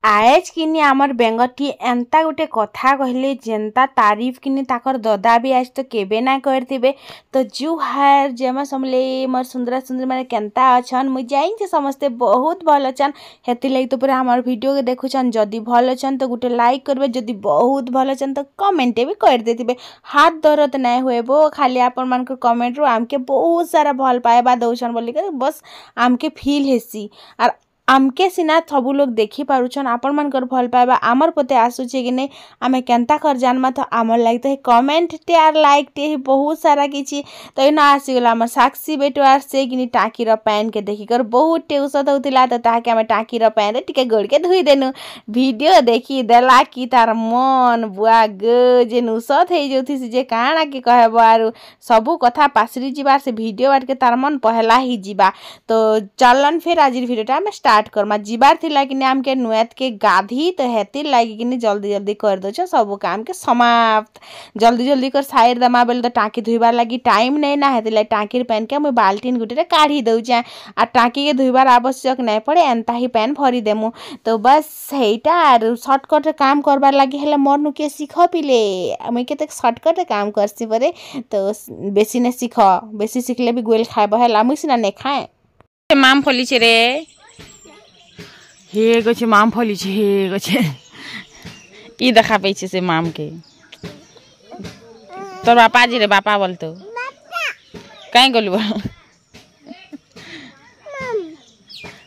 आज किनी आमर बेंगटी एंता गोटे कथा कहले जेंता तारीफ किनी ताकर ददा भी आज तो केबे ना करथिबे। तो जू हार जेमा समले मोर सुंदर सुंदर माने केंता अछन मुई जाइन जे समस्ते बहुत भल अछन। हेति लई तो पूरा हमर वीडियो के देखुछन, जदी भल अछन तो गुटे लाइक करबे, जदी बहुत भल अछन तो कमेंट भी कर देथिबे। हाथ दर्द नै होएबो, खाली आपन मान को कमेंट रो आमके बहुत सारा भल पाएबा दउछन बोली कर बस आमके फील हेसी। और आमके सिना सबू लोग देखी पारुछन आपण मानकर भल पाएबा आमर पते आसुचे कि नहीं आमे केंता कर जानमा तो आमर लाइक तो कमेंट टे आर लाइक टे बहुत सारा किछि। तो इन आसीगला आमर साक्षी बेटवार से किनी टाकी र पैन के देखी कर बहुत टे उसत होतिला। तो ताके आमे टाकी र पैन रे टिके गड़ के धुई देनु। वीडियो देखी देला कि तार मन बुआ ग जे उसत हे जोथि से जे काना के कहबो आरु सबू कथा पासरी जिबार से वीडियो बाट के तार मन पहला ही जिबा। तो चलन फिर आज वीडियोटा में स्टार्ट करमा जिबार थिला कि आम के नुएत के गाधी। तो हेती लागी कि जल्दी जल्दी कर दो सब काम के समाप्त जल्दी जल्दी कर साइड दमा बेले तो टाँकी धुईबार लगी टाइम नहीं ना हेती लाई टाँकी पैन के मुझे बाल्टीन गुटे काढ़ी दौचे आ टाँकी के धुईबार आवश्यक नहीं पड़े एंता ही पैन भरी देमु। तो बस हेटा सर्टकट काम करबार लगी हेले मोर के शिख पिले मुई के सर्टकट काम करसी परे। तो बेसी ने शिख बेसी शिखले भी गोल खाइब है मुई सिना नहीं खाए। माम फली रे हे गछे माम फली हे गछे ई देखा पैछे से माम के तोर बापा जी रे बापा बोलतो काई गलु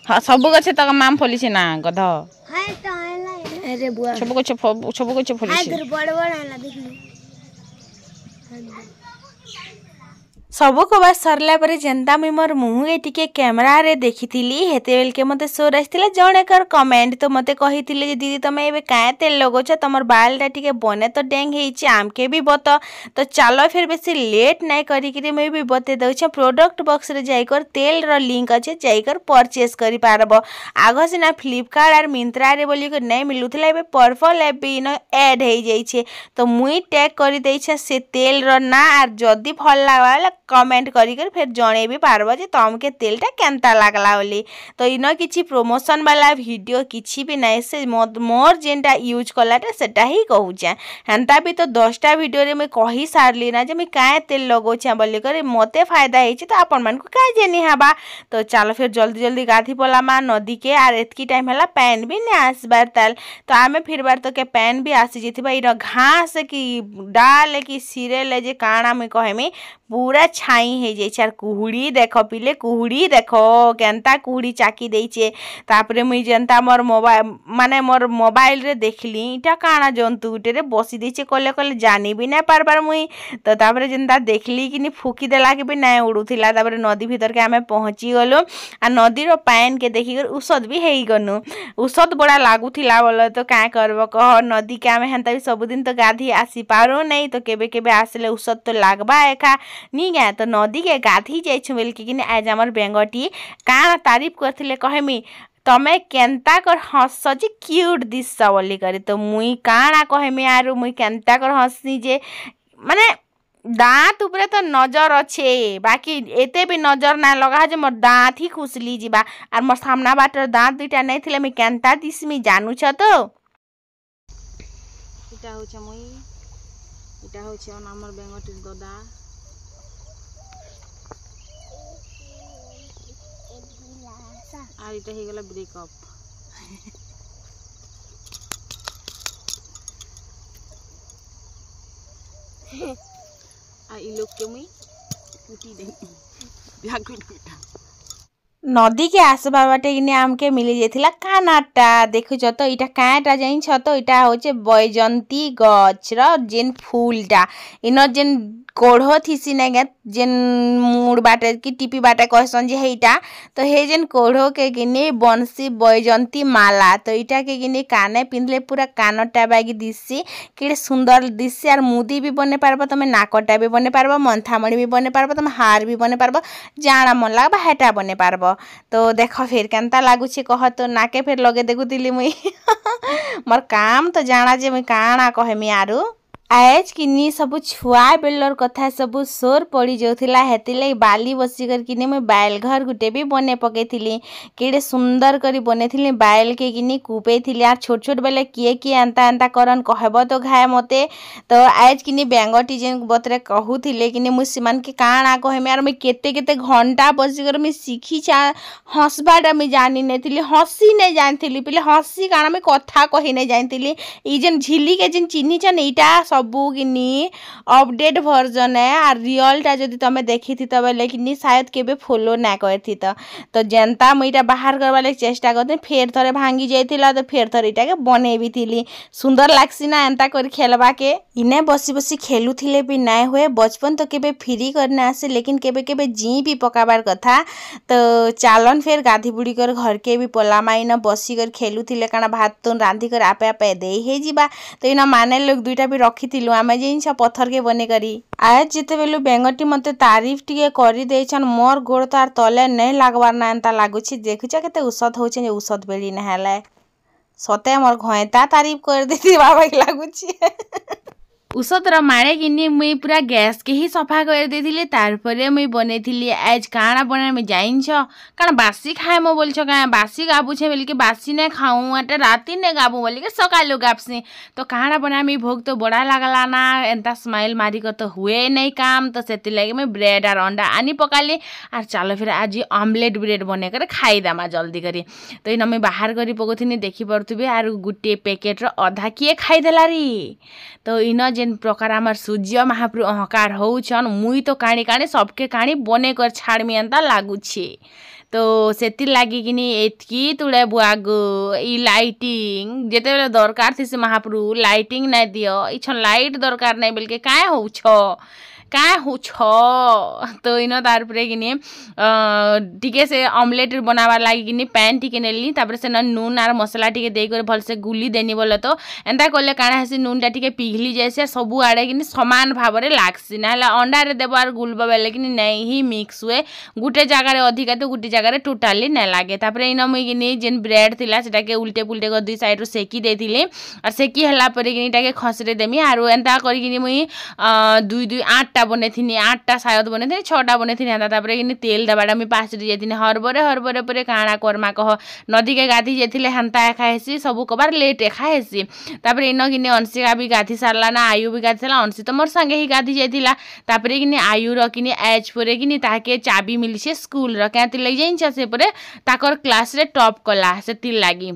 हां सब गछे त माम फली ना गध हाय त अरे बुआ सब गछे फली हाय बड़ बड़ आला देखली सबू को बात सरला परे जेंता मुई मोर मुँह के टिके कैमरा रे देखिथिली हेते बेल के मते सोर आइथिला जणे कर कमेंट। तो मते कहिथिले जे दीदी तमे एबे काहे तेल लगोछ तमर बाल टा टिके बने तो डेंग हेछि आमके भी बत। तो चलो फिर बेसी लेट नै करी कि मैं भी बते दउछ प्रोडक्ट बॉक्स रे जाई कर तेल रो लिंक अछि जाई कर परचेस करि पारबो। आगो सिना फ्लिपकार्ट और मिंत्रा रे बोली को नै मिलुथिला एबे पर्पल ऐप भी न ऐड हे जाई छे। तो मुई टैग करि दै छे से तेल रो ना और जदी भल लागला कमेंट करी कर फिर जणे भी पारबो जे तमके तेलटा केंता लागला बोली। तो इन किछि प्रमोशन वाला वीडियो किछि भी नै से मोर जेनटा यूज कलाटा सेटा ही कहूचे हेंता भी तो 10टा वीडियो रे मैं कहि सारली ना जे मैं काहे तेल लगोछे बोली कर मते फायदा हेछि तो आपन मन को काहे जेनी हबा। तो चलो फिर जल्दी जल्दी गाधी पलामा नदी के आर एतकी टाइम हला पैन भी नै आसबार ताल। तो आमे फिर बार तो के पैन भी आसी जेथिबा इ घास की डाल की सिरे ले जे काणा मैं कहमी पूरा छाई हे जाई चार कुहुड़ी देखो पिले कुहुड़ी देखो केंता कुहुड़ी चाकी देइचे। तापरे मुई जनता मोर मोबाइल माने मोर मोबाइल रे देखली इटा काना जंतु गुटे रे बसी देइचे कले कले जानी भी ना पारबार मुई। तो तापरे जनता देखली कि फुकी देला कि भी ना उड़ुथिला। तापरे नदी भीतर के आमे पहुंची गलो आ नदी रो पैन के देखि कर उषद भी हेई गनु उषद बड़ा लागुथिला बोल। तो का करबो कह नदी के आमे हंता भी सब दिन तो गाधी आसी पारो नहीं तो केबे केबे आसले उषद तो लागबा एका नी गा। तो नदी के गाधी जाइछु बेल कि आज हमर बेंगटी का तारीफ करथिले कहमी तमे केंता कर हंस जे क्यूट दिस बोली करे। तो मुई काना कहमी आरु मुई केंता कर हंसनी जे माने दांत ऊपर तो नजर अच्छे बाकी एते भी नजर ना लगा जे मोर दांत ही खुसली जीबा और मोर सामना बाटर दांत दुटा नहीं थिले मैं केंता दिसमी जानू छ। तो इटा होछ मुई इटा होछ हमर बेंगटी ददा আর এটা হয়ে গেল ব্রেকআপ আর এই লোককে মুই কুটি দেই ব্যাগুটা नदी के आसबा बाटे कि आमके मिली जाइथिला कानाटा देखुछ। तो इटा काटा जाइछ तो इटा होचे बैजंती गछ र जेन फूलटा इन जेन कोढ़ो थीसी ने गे जेन मूड बाटे कि टिपी बाटे कहसन जे हेटा। तो हे जेन कोढ़ो के गिनी बंसी बैजंती माला। तो इटा के गिनी काने पिंधले पूरा कानटा बागी दिसी कि सुंदर दिसी और मुदी भी बने पारबो तमे नाकटा भी बने पारबो मंथामणी भी बने पारबो तमे हार भी बने पारबो जाना मन लागबा हेटा बने पारबो। तो देखो फिर केंता लागुछि कह तो नाके फिर लगे देखुतिली मुई मोर काम तो जाना जे मुई काना कहमी आरु आज किनी सब छुआ बेलर कथा सब सोर पड़ी जाऊला हेतिले बाली बसिकर किनी मुई बाइल घर गुटे भी बने पकेइथिली केड़े सुंदर करी बनेथिली बाइल के किनी कुपेइथिली आर छोट छोट बेले किए किए एंता एंता करन कहबो तो घाए मते तो आज किनी बेंगटी जेन बतरे कहूथिले किनी मुई सिमान के काणा कहमे आर मुई केते केते घंटा बसिकर मुई शिखी चा हंसबाटा मुई जानि नेथिली हंसी नै जानथिली पहिले हंसी काणा मुई कथा कहि नै जानथिली ई जेन झिली के जेन चिन्ही छन एटा सबू किनी अपडेट वर्जन है और रियलटा जदि तुम देखी थी तो बोले कि शायद केबे फॉलो ना करती तो जनता मुईटा बाहर करवा लगे चेष्टा करते फेर थरे भांगी जाइथिला तो फेर थरे इटा के बने भी थी सुंदर लागसी ना एंता कर खेलवा के इने बसी बसी खेलुथिले भी ना हुए बचपन तो केबे फ्री करने आसे लेकिन केबे केबे जी भी पकाबार कथा तो चालन फेर गाधी बुड़ी कर घर के भी पलामा इन बसी कर खेलुथिले काना भात तो रांधी कर आपे आपे दे हे जीबा तो इना माने लोग दुईटा भी रखी थिलु आमे जिनछ पत्थर के बने करी आज जिते बेलु बेंगटी मते तारीफ टिके करी देछन मोर गोड़ तार तले नै लागबार ना एंता लागुछि देखुछ केते औषध होछ जे औषध बेली ना हेले सते मोर घयता तारीफ कर देती बाबा लागुछि उषधर माड़े किनी मुई पूरा गैस के ही सफा कर देथिले तारपरे मुई बनेथिली आज काना बना में जाइन्छ काना बासी खाए मो बोलछ का बासी गाबु छे बोल के बासी ने खाऊ एटा राती ने गाबु बोल के सकालो गाबसी तो काना बना में भोग तो बड़ा लागला ना एंता स्माइल मारी कर तो हुए नहीं काम तो सेति लागे मैं ब्रेड और अंडा आनी पकाली और चलो फिर आज ऑमलेट ब्रेड बने कर खाई दामा जल्दी करी तो इन मैं बाहर करी पकोथिनी देखि परथुबे और गुटे पैकेट रो आधा किए खाई देला री तो इन जेन प्रकार आमार सूर्य महाप्रभु अहंकार होउछन मुई तो काणी काणी सबके काणी बने कर छाड़मी एंता लागुछे तो सेति लागी किनी एतकी तुड़े बुआगो ई लाइटिंग जेते बेले दरकार थी से महाप्रभु लाइटिंग नै दियो इछन लाइट दरकार नै बेलके काहे होउछ क्या हो तो इन तारपरे किनी टिके से ऑमलेट बनावार लगी किनी पैन टिके नेली तापरे से नून और मसला टिके दे कर भल से गुली देनी बोले तो एंता कले काना हेसी नूनटा टिके पिघली जाए सबू आड़े किनी समान भाव में लागसी ना अंडारे देव और गुलबा बेले कि नहीं ही मिक्स हुए गोटे जगार अधिका तो गोटे जगार टोटाली ना लगे तापरे इन मुई किनी जेन ब्रेड थिला सेटा के उल्टे पुल्टे कर दुई साइड रो सेकी देथिले और सेकी हला परे किनी टाके खसरे देमी और एंता करी किनी मुई दुई दुई 8टा बने थी 8टा शायद बने थे 6टा बने थी तापर कि तेल दबाटा मुझे पासरी जाती हरबरे हरबरे पर काଣା करमा कह नदी के गाधी जाते हेन्ता एका हेसी सब कबार लेट एका हेसी तापर इन कि अंशिका भी गाधी सारला ना आयु भी गाधी सारा अंशी तो मोर संगे ही गाधी जाइला तापर कि आयुर कि एज पर कि ताके चाबी मिली स्कूल क्या लग जाइछ से परे ताकर क्लास रे टॉप कला से लगी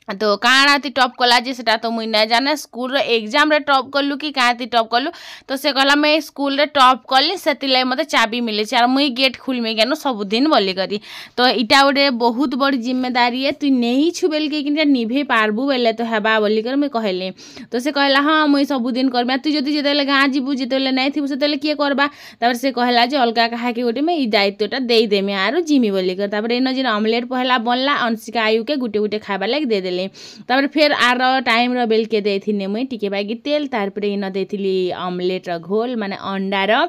तो काଣା ती टॉप कला जे सेटा तो मुई ना जाने स्कूल रे एग्जाम रे टॉप कलु कि काहे ती टॉप कलु तो से कहला मैं स्कूल रे टॉप कली सेति लै मते चाबी मिले और मुई गेट खुलमे गेनो सब दिन बोली करी तो इटा गोटे बहुत बड़ी जिम्मेदारी है तु नहीं छु बेल के किनटा निभे पारबु बेले तो हेबा बोली कर मैं कहले तो से कहला हां मुई सब दिन करबा तु जति जेतेले गां जीबु जेतेले नै थिबु सेतेले के करबा तापर से कहला जे अलगा कहा के गोटे मैं ई दायित्वटा देई देमे आरो जिमी बोली कर तापर इन जे ऑमलेट पहला बनला अंशिका आयु के गुटे गुटे खाबा लाग दे देले तापर फिर आर टाइम रो बेल के देथिने मुई टिके बागी तेल तारपरे इन देथिली ऑमलेट रो घोल माने अंडा रो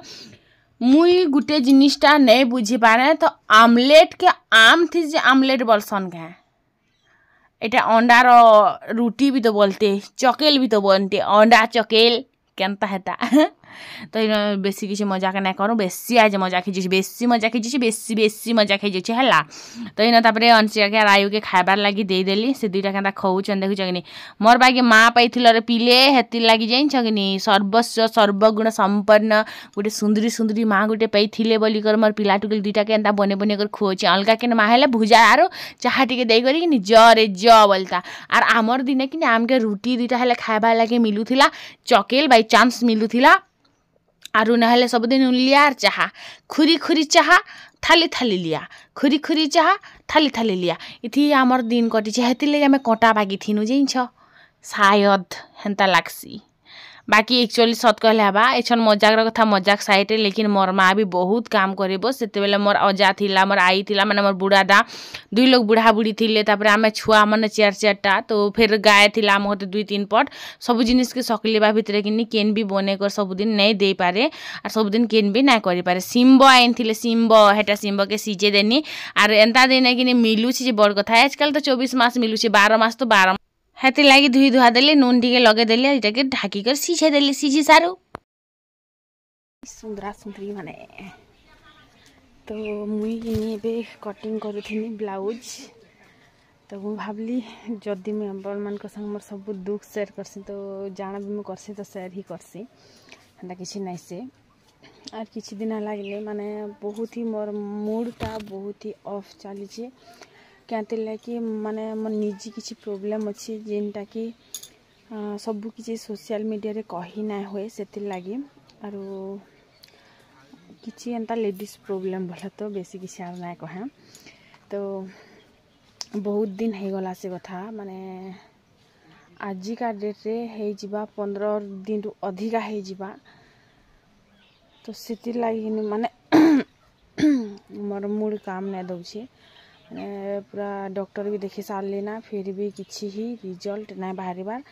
मुई गुटे जिनिसटा नै बुझी पारे तो ऑमलेट के आम थी जे ऑमलेट बोलसन के एटा अंडा रो रोटी भी तो बोलते चकेल भी तो बनते अंडा चकेल केनता हेता तो बेसी किसी मजाक ना करूँ बेसी आज मजा खींची बेसी मजा खींची बेसी बेसी मजा खींची है तो इन तापर अंशिका के आयु के खाबार लगी देदेली से दुईटा क्या खाऊन देखुच कि मोर बाकी माँ पाइल रे पिले हेती लगी जाइछ कि सर्वस्व सर्वगुण संपन्न गोटे सुंदरी सुंदरी माँ गोटे पाइले बोलिकर मोर पिला टुकल दुईटा के एंता बने बने कर खुआची अलगा के माँ हेले भुजा आरो चाहा टिके दे करी कि जरे ज बोलता और आमर दिने कि आमके रुटी दुईटा हेले खाबार लगे मिलूला चकेल बाई चांस मिलूला आरु नहले सब दिन लिया चाहा खुरी खुरी चाहा थाली थाली लिया खुरी खुरी चाहा थाली थाली लिया इथि आमर दिन कटी हेती लगे आम कटा बागी थिनु जाइछ शायद हेन्ता लागसी बाकी एक्चुअली सत कहले हबा एछन मजाक कथा मजाक साइड लेकिन मोर माँ भी बहुत काम करेबो सेते बेले मोर अजा थिला मोर आई थिला माने मोर बुढ़ा दा दुई लोग बुढ़ा बुढ़ी थिले तापर आमे छुआ माने चार चारटा तो फिर गाय थिला हम होते 2-3 पट सब जिनिस के सकलेबा भितरे किनी केन भी बने कर सब दिन नहीं दे पारे और सब दिन केन भी ना करि पारे सिम्बो आइन थिले सिम्बो हेटा सिम्बो के सीजे देनी और एंता देने किनी मिलुछि जे बड़ कथा आजकल तो 24 मास मिलुछि 12 मास तो 12 हेती लगी धुई धुआ देली नून टिके लगे देली एटा के ढाकी कर सीझे देली सीझी सारू सुंदरा सुंदरी माने तो मुई किनी कटिंग करूथी ब्लाउज तो मुझे भावली जदि मुझे आपण मान संग मोर सब दुख सेयार करसी तो जाना भी मुझे करसी तो सेयार ही करसी हेन्ता किसी नाई से आर किसी दिन लगे माने बहुत ही मोर मूडटा बहुत ही ऑफ चली क्या कि माने मोर निजी किसी प्रॉब्लम अच्छी जेनटा कि सब किसी सोशल मीडिया रे कही ना हुए से लगी आर किसी एंता लेडीज प्रॉब्लम बोला तो बेसी किसी आर ना कहे तो बहुत दिन हो गला से कथा माने आजिका डेट रे हे जिबा 15 दिन रु अधिका हे जिबा तो से लगी माने मोर मूड काम नहीं दौचे पूरा डॉक्टर भी देखी सारे ना फिर भी किसी ही रिजल्ट ना बाहर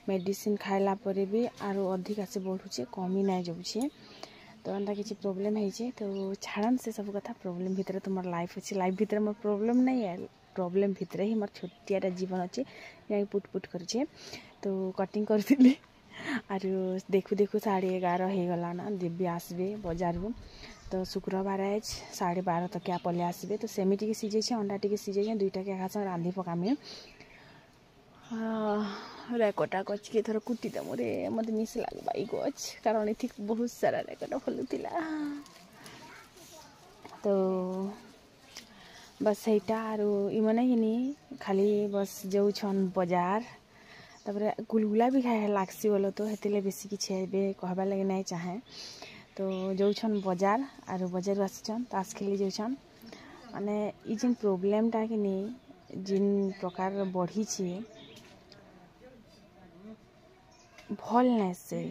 मेडिसिन खाइला परे भी आर अधिका से बढ़ुचे कमी ना जाऊे तो एंता किसी प्रॉब्लम है तो छाड़न से सब कथा प्रॉब्लम भितर तो मोर लाइफ अच्छे लाइफ भितर मोर प्रॉब्लम नहीं है प्रॉब्लम भितर ही मोर छोटिया जीवन अच्छे यहाँ पुट पुट करे तो कटिंग करी आर देखु देखु 11:30 हो गला ना दिव्य आसबे बाजार रू तो शुक्रवार आज 12:30 तक क्या पले आसबे तो सेमी टी सीझे अंडा टी सीझे दुईटा के घास रांधि पकामी रेकटा गच के थोड़ा कुटी दे मोरे मत मिस लगवा गच कारण ये बहुत सारा रेकटा फलुला तो बस सहीटा आर इमने कि खाली बस जो छन बाजार तापर गुलगुला भी खाए लागसी बोलो तो हेतिले बेसी किसी कहबा लगे नहीं चाहे तो जो छन बाजार आर बाजार आसछन तास खेली जो छन माने ई जिन प्रॉब्लमटा कि जिन प्रकार बढ़ी भल नहीं से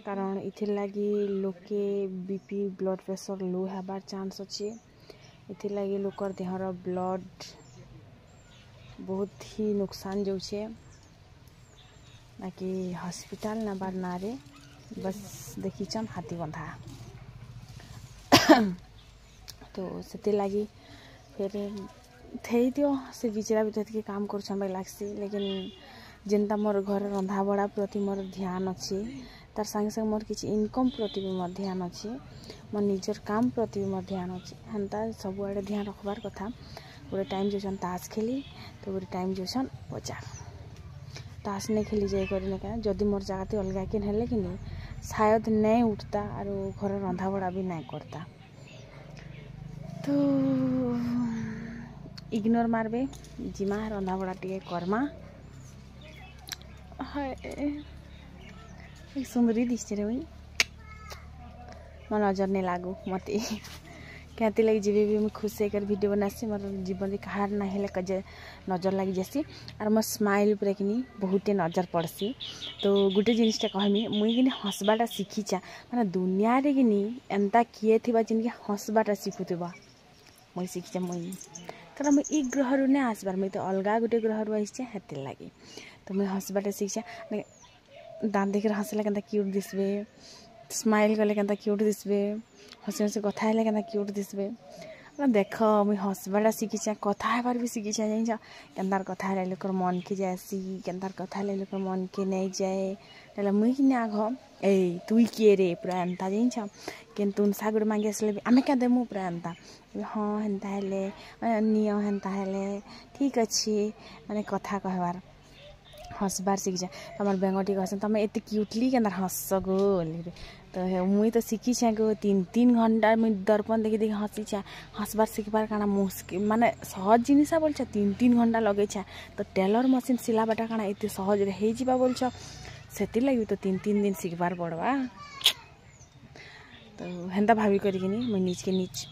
कारण इथिर लगी लोके बीपी ब्लड प्रेशर लो हबार चांस अच्छे इथिर लगी लोकर देहर ब्लड बहुत ही नुकसान जाऊे बाकी हॉस्पिटल नबार नारे बस देखीचन हाथी बंधा तो से लगी फिर थे दियो से बिचरा भी काम कर लगसी लेकिन जेनता मोर घर रंधा बड़ा प्रति मोर ध्यान अच्छे तार संगे संगे मोर किसी इनकम प्रति भी मोर ध्यान अच्छे मोर निजर काम प्रति भी मोर ध्यान अच्छे हेन्ता सब आड़े ध्यान रखबार कथा गोटे टाइम जो ताश खेली तो गोटे टाइम जो बाजार ताश नहीं खेली जाए क्या जदि मोर जगह अलग किन हेले कि शायद नहीं उठता और घर रंधा बड़ा भी नहीं करता तो इग्नोर मारबे जिमा रंधा बड़ा टे करमा सुंदरी दिशे रे मुई मोर नजर नहीं लागू मत क्या लगी जी भी मुझे खुश होकर वीडियो बनासी मोर जीवन कहार ना हेले कजे नजर लगी जासी और मोर स्माइल पूरा कि बहुते नजर पड़सी तो गोटे जिनटा कहमी मुई कि हसबाटा शिखीचा माने दुनिया रे कि एंता किए थी जिनकी हसबाटा शिखुवा मुई शिखीचा मुई कारण मुझे ग्रह रू नहीं आसबार मुझे तो अलग गोटे ग्रह रू आसचे हेते लगी तो मुझे हसबाटा शिखीचा दाँत देख हसले के क्यूट दिसबे स्माइल कले के क्यूट दिसबे हसी हसी कथा हेले के क्यूट दिसबे देख मुझे हसबाटा शिखीचा कथा हेबार भी शिखीचा जान केन्दार कथा हेले लोकर मन के जासी केन्दार कथा हेले लोकर मन के नहीं जाए ना मुई कि आघ ए तुई किए रे पूरा एंता जान कि तुम सागुड़ मांगे आसले भी आमे क्या देमु पूरा एंता हाँ हेन्ता हेले नियो हेन्ता हेले ठीक अच्छे माने कथा कहबार हसबार शिखीचा तमार बेंगटी कहसन तुम एत क्यूटली के हस गो तो मुई तो शिखीचा गो 3 घंटा मुई दर्पण देखी देखी हसीचा हसबार शिखबार काना मुश्किल माने सहज जिनिसा बोलछ 3 घंटा लगे तो टेलर मशीन सिलाबाटा काना एत सहज रे हे जिबा बोलछ सेति लगी तो 3 दिन शिखबार पड़वा तो हेन्ता भाभी करी मुई निज के निज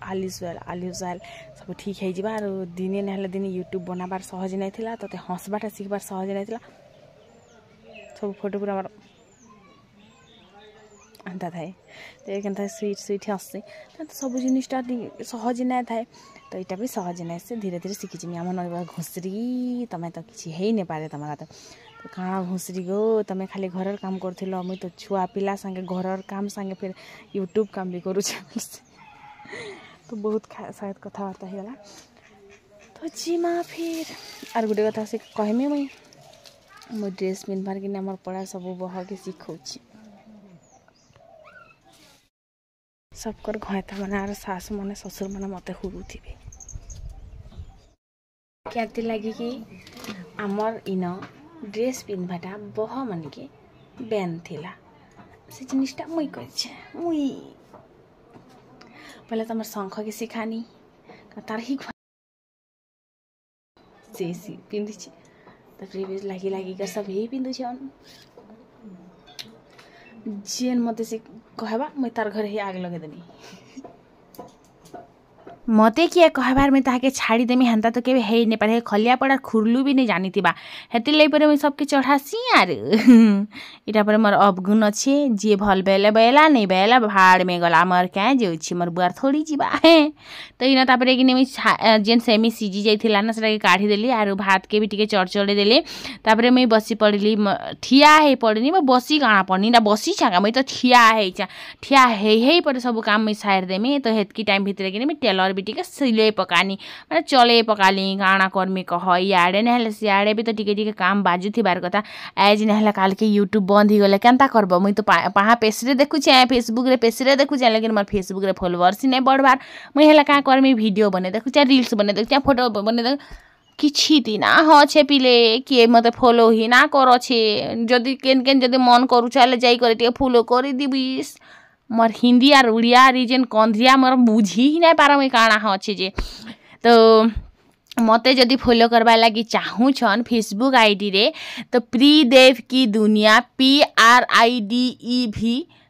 आलिउसाल सब ठीक है जिबा और दिने नहले दिन यूट्यूब बनाबार सहज नहीं थिला तो हसबाटा शिखबार सहज नहीं थिला सब फोटो पूरा मार एंता थाए तो एक स्वीट स्वीट हसी तो सब जिनिसटा सहज नहीं थाए तो यहाँ भी सहज नहीं से धीरे धीरे शिखी आम न घुसरी तुम तो किसी है नहीं पारे तुम तो कहाँ घुसरी गो तुम खाली घर काम कर मुई तो छुआ पिला संगे घर काम संगे फिर यूट्यूब काम भी करूँ तो बहुत शायद कथबार्ता होगा तो जिमा फिर आर गोटे कथा से कहमी मुई मो ड्रेस पिन्धबार कि मोर पढ़ा सब बह के शिखौची सबकर घयता मैंने आर सासु मैंने ससुर मैंने मत हुरुथे क्या लगे कि आमर इन ड्रेस पिन्धबाटा बह मन के बैन थिला से जिनिसटा मुई करछे मुई पहले तो शंख के शिखानी तार ही से पिंधि तापर लगी लगी कर सब ही पिंधु जेन मत से कहबा मैं तार घर ही आग लगे देनी मते किए कहबार में ताके छाड़ी देमी हंता तो केबे हे ने पारे खलिया पड़ा खुरलू भी नहीं जानी थिबा हेति लई परे मैं सबके चढ़ासी यार इटा पर मोर अवगुण अच्छे जे भल बेले बेला नहीं बेला भाड़ में गला मर क्या जेउछि मोर बुआर थोड़ी जीवा है तो इना तापर कि नेमी जेन सेमी सीजी जाइथिला ना सेटा के काढी देली आरो भात के भी टिके चढ़चढ़े देली तापर मैं बसी पड़ली ठिया हे पड़नी मैं बसी काना पड़नी ना बसी छाका मैं तो ठिया हे पर सब काम मैं साइड देमी तो हेतकी टाइम भितर कि मैं टेलर बिटिके सिले पकानी माने चले पकाली काना कर्मी कह इे ना सियाड़े भी तो टिके टिके काम बाजू थिबार कथा आज ना काल के यूट्यूब बंद ही गले केनता करब मुई तो पहा पेसरे देखुचे फेसबुक रे पेसरे देखुचे लेकिन मोर फेसबुक रे फॉलोअर्स नहीं बढ़बार मुई हेला का कर्मी वीडियो बने देखुचे रील्स बने देखुचे फोटो बने देख किछि दिना छे पिले किए मते फॉलो ही ना कर छे जदी केन केन जदी मन करू चले जाई करे टिके फॉलो करी दिबिस मोर हिंदी और उड़िया रीजन कंधिया मोर बुझी ही नहीं पार मुई काଣା अच्छे जे तो मते जदि फॉलो करबा लगी चाहूछन फेसबुक आईडी रे तो प्रीदेव की दुनिया PRIDEV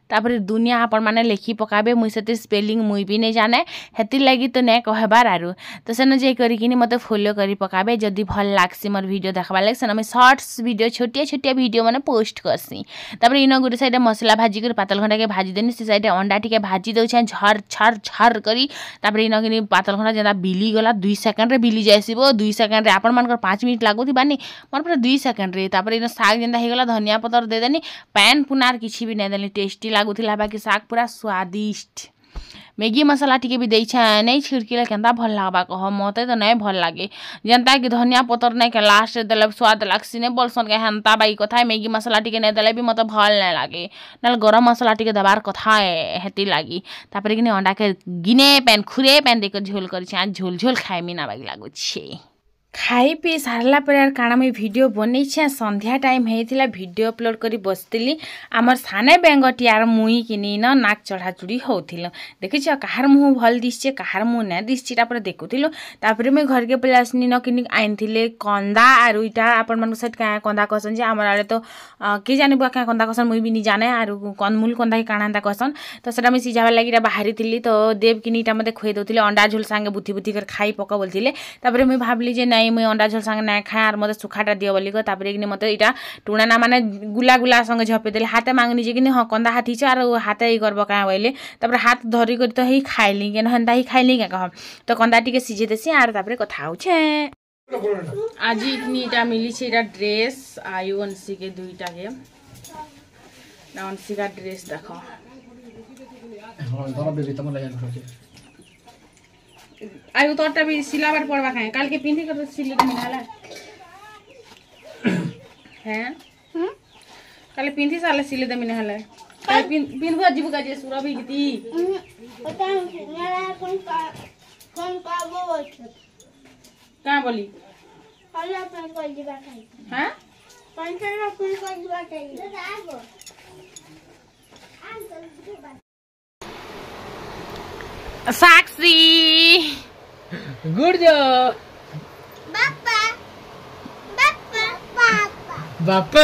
तापर दुनिया आपण माने लिखी पकाबे मुई से स्पेलिंग मुई भी नहीं जाने हेति लगी तो नहीं कहबार आरु तो सेन जे करिकिनी मते फॉलो करी पकाबे जदि भल लागसी मोर वीडियो देखबा लाग सेन मैं शॉर्ट्स वीडियो छोटिया छोटिया वीडियो माने पोस्ट करसी तापर इन गुटे साइड मसला भाजी कर पातल घंटा के भाजी देनी से साइड अंडा टिके भाजी दउ छ झर छर छर करी तापर इन किनी पातल घंटा जेदा बिली गला 2 सेकंड रे बिली जायसिबो 2 सेकंड रे आपण मानकर 5 मिनट लागोथि बानी मोर पूरा 2 सेकंड रे तापर इन साग जेदा हे गला धनिया पत्तर दे देनी पैन पुनार किछि भी नै देली टेस्टी लागुथिला बाकी साग पूरा स्वादिष्ट मैगी मसाला टिके भी देई छ नहीं छिड़किले केंता भल लागबा कह मते तो नहीं भल लागे जनता कि धनिया पत्तर नहीं के लास्ट देले स्वाद लागसी ने बोलसन के हंता बाई कथा मैगी मसाला टिके नहीं देले भी मते भल नहीं लागे नल गरम मसाला टिके दबार कथा हेती लागी तापर कि अंडा के गिने पैन खुरे पैन देकर झोल करी छ झोल झोल खाए मिना बागी लागो छे खाई पी सारला पर यार काना मैं वीडियो बनै छ संध्या टाइम हेतिला वीडियो अपलोड करी बसतिली आमर साने बेंगटी यार मुई किनी न नाक चढ़ा चुड़ी होथिल देखि छ कहार मुंह भल दिसछे कहार मुंह नै दिसछि तापर देखुथिलो तापर मैं घर के पलासनी न किनी आइनथिले कंदा आरु इटा आपन मन साइड का कंदा कहसन जे हमर आले तो के जाने बुआ का कंदा कहसन मुई भी नहीं जाने आरु कनमूल कंदा के काणांदा कहसन तो सेटा मैं सिजाबा लागि बाहरी थिली तो देव किनी इटा मते खोइ दोथिले अंडा झोल संगे बुथि बुथि कर खाई पका बोलथिले तापर मैं भाबली जे मुई अंडा झोल संगे ना खाए और मते सुखाटा दियो बोली तापर कि मते इटा टुणाना माने गुला गुला संगे झपे देले हाथे मांगनी जे कि ह कंदा हाथी छ और हाथे ही करबो का बोले तापर हाथ धरी कर तो ही खाइली के हंदा ही खाइली का कह तो कंदा टिके सिजे देसी आर तापर कथा हो छे आज इतनीटा मिली छे इटा ड्रेस आयु अंशी के दुईटा के ना अंशी का ड्रेस देखो हां दोनों बेबी तम ले जान आयु तोटा भी सिलावर पड़वा खाए काल के पिंधी कर सिले के मिला हैं काल पिंधी साले सिले दे मिने हले काल पिंधवा जीव का जे सुरा भी गती पता मेरा कौन का वो का बोली काल अपन को जीवा खाई हैं पंचर अपन को जीवा खाई साक्षी गुड जो बापा बापा बापा बापा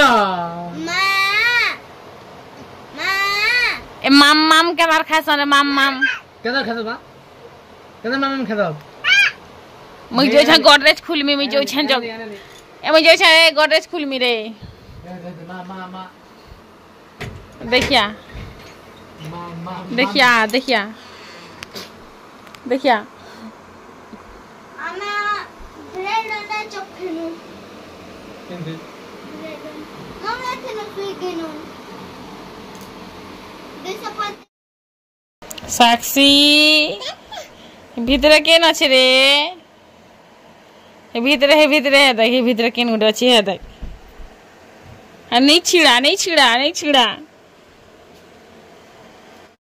ए माम माम के मार खास रे माम माम केदा खास बा केदा माम माम खादा मुई जो छ गोदरेज खुलमी मुई जो छ जग ए मुई जो छ गोदरेज खुलमी रे मामा देखिया देखिया देखिया देखिया आमा ब्रेड ना चखनु केंदे मम्मी केनो सुइगेनु साक्षी भीतर के न छे रे हे भीतर हे देख, हे भीतर केन गुटे अच्छी है देख। नहीं छिड़ा नहीं छिड़ा नहीं छिड़ा।